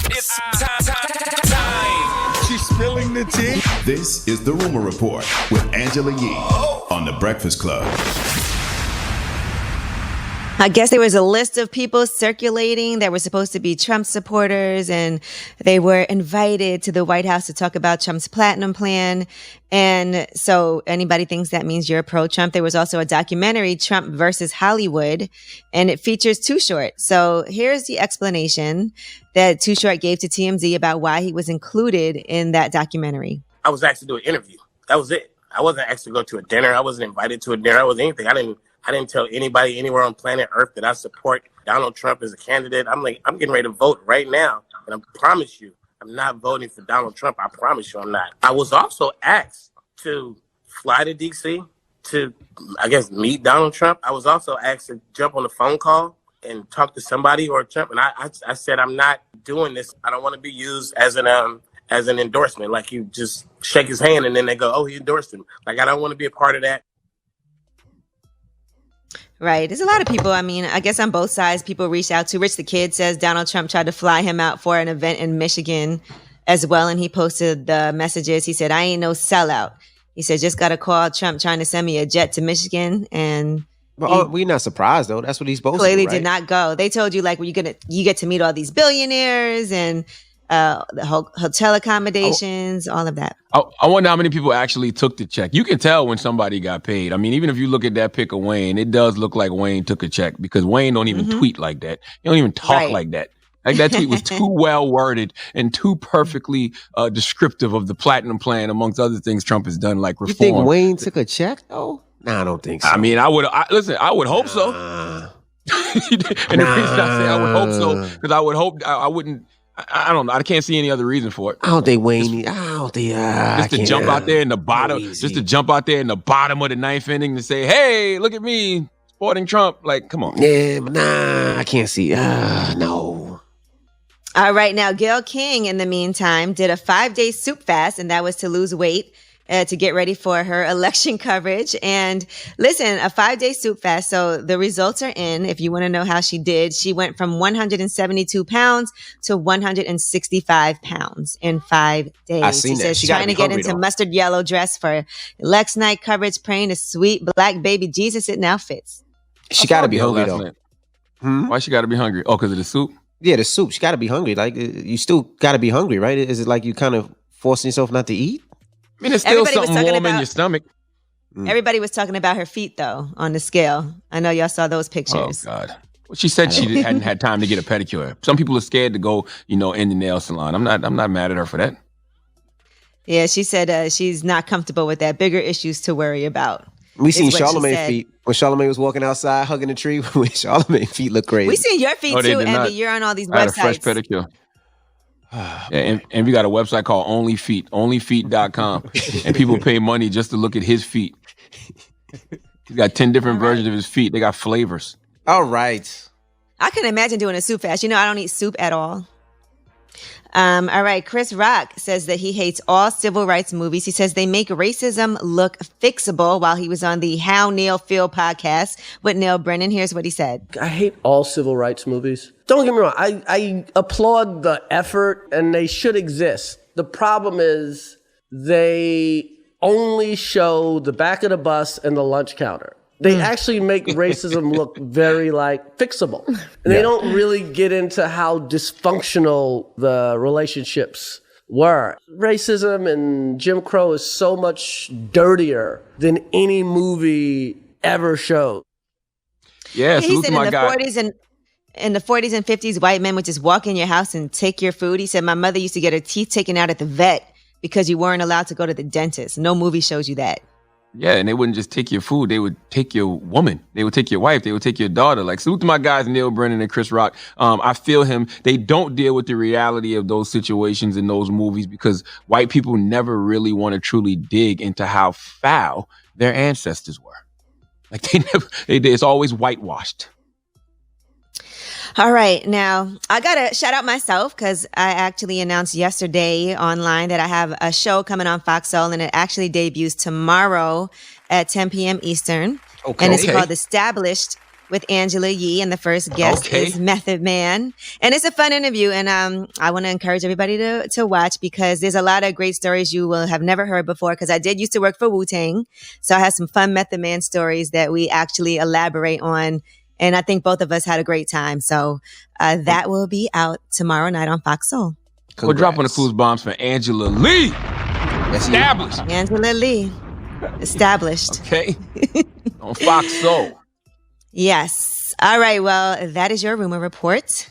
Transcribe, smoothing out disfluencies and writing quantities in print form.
It's time. She's spilling the tea. This is The Rumor Report with Angela Yee on The Breakfast Club. I guess there was a list of people circulating that were supposed to be Trump supporters, and they were invited to the White House to talk about Trump's platinum plan. And so anybody thinks that means you're pro-Trump. There was also a documentary, Trump versus Hollywood, and it features Too Short. So here's the explanation that Too Short gave to TMZ about why he was included in that documentary. I was asked to do an interview. That was it. I wasn't asked to go to a dinner. I wasn't invited to a dinner. I wasn't anything. I didn't tell anybody anywhere on planet Earth that I support Donald Trump as a candidate. I'm getting ready to vote right now. And I promise you, I'm not voting for Donald Trump. I promise you I'm not. I was also asked to fly to D.C. to, I guess, meet Donald Trump. I was also asked to jump on a phone call and talk to somebody or Trump. And I said, I'm not doing this. I don't want to be used as an endorsement. Like you just shake his hand and then they go, oh, he endorsed him. Like, I don't want to be a part of that. Right. There's a lot of people. I mean, I guess on both sides, people reached out to. Rich the Kid says Donald Trump tried to fly him out for an event in Michigan as well. And he posted the messages. He said, I ain't no sellout. He said, just got a call Trump trying to send me a jet to Michigan. And we're not surprised, though. That's what he's supposed to do, clearly right? did not go. They told you, like, well, you get to meet all these billionaires and the hotel accommodations, all of that. I wonder how many people actually took the check. You can tell when somebody got paid. I mean, even if you look at that pic of Wayne, it does look like Wayne took a check because Wayne don't even tweet like that. He don't even talk like that. Like that tweet was too well worded and too perfectly descriptive of the platinum plan, amongst other things Trump has done, like reform. You think Wayne took a check, though? No, I don't think so. I mean, I would hope so. And the reason I say I would hope so, because I would hope I wouldn't. I don't know. I can't see any other reason for it. I don't think Wayne. Just to jump out there in the bottom, just to jump out there in the bottom of the ninth inning to say, "Hey, look at me, supporting Trump." Like, come on. Yeah, but I can't see. No. All right, now Gail King, in the meantime, did a 5-day soup fast, and that was to lose weight. To get ready for her election coverage. And listen, a 5-day soup fast. So the results are in. If you want to know how she did, she went from 172 pounds to 165 pounds in 5 days. I seen she that. says she's trying to get into mustard yellow dress for election night coverage, praying to sweet black baby Jesus in outfits. She got to be hungry, though. Why she got to be hungry? Oh, because of the soup? Yeah, the soup. She got to be hungry. Like, you still got to be hungry, right? Is it like you kind of forcing yourself not to eat? I mean, there's still something warm in your stomach. Everybody was talking about her feet, though, on the scale. I know y'all saw those pictures. Oh, God. Well, she said she hadn't had time to get a pedicure. Some people are scared to go, in the nail salon. I'm not mad at her for that. Yeah, she said she's not comfortable with that. Bigger issues to worry about. We seen Charlamagne feet. When Charlamagne was walking outside hugging a tree, Charlamagne feet look crazy. We seen your feet, too, Envy. You're on all these websites. I had a fresh pedicure. Yeah, and we got a website called OnlyFeet, onlyfeet.com. And people pay money just to look at his feet. He's got 10 different versions of his feet. They got flavors. All right. I can imagine doing a soup fast. I don't eat soup at all. All right. Chris Rock says that he hates all civil rights movies. He says they make racism look fixable while he was on the How Neil Feel podcast with Neil Brennan. Here's what he said. I hate all civil rights movies. Don't get me wrong. I applaud the effort and they should exist. The problem is they only show the back of the bus and the lunch counter. They actually make racism look very fixable. And they don't really get into how dysfunctional the relationships were. Racism and Jim Crow is so much dirtier than any movie ever showed. Yeah, he said in the 40s and 50s, white men would just walk in your house and take your food. He said, my mother used to get her teeth taken out at the vet because you weren't allowed to go to the dentist. No movie shows you that. Yeah, and they wouldn't just take your food. They would take your woman. They would take your wife. They would take your daughter. Like, salute to my guys, Neil Brennan and Chris Rock. I feel him. They don't deal with the reality of those situations in those movies because white people never really want to truly dig into how foul their ancestors were. Like, it's always whitewashed. All right. Now, I got to shout out myself because I actually announced yesterday online that I have a show coming on Fox Soul, and it actually debuts tomorrow at 10 p.m. Eastern. Okay. And it's called Established. with Angela Yee, and the first guest is Method Man. And it's a fun interview, and I want to encourage everybody to watch, because there's a lot of great stories you will have never heard before, because I did used to work for Wu-Tang, so I have some fun Method Man stories that we actually elaborate on, and I think both of us had a great time. So that will be out tomorrow night on Fox Soul. We're dropping the clues bombs for Angela Lee. Established. Angela Lee. Established. Okay. On Fox Soul. Yes. All right. Well, that is your rumor report.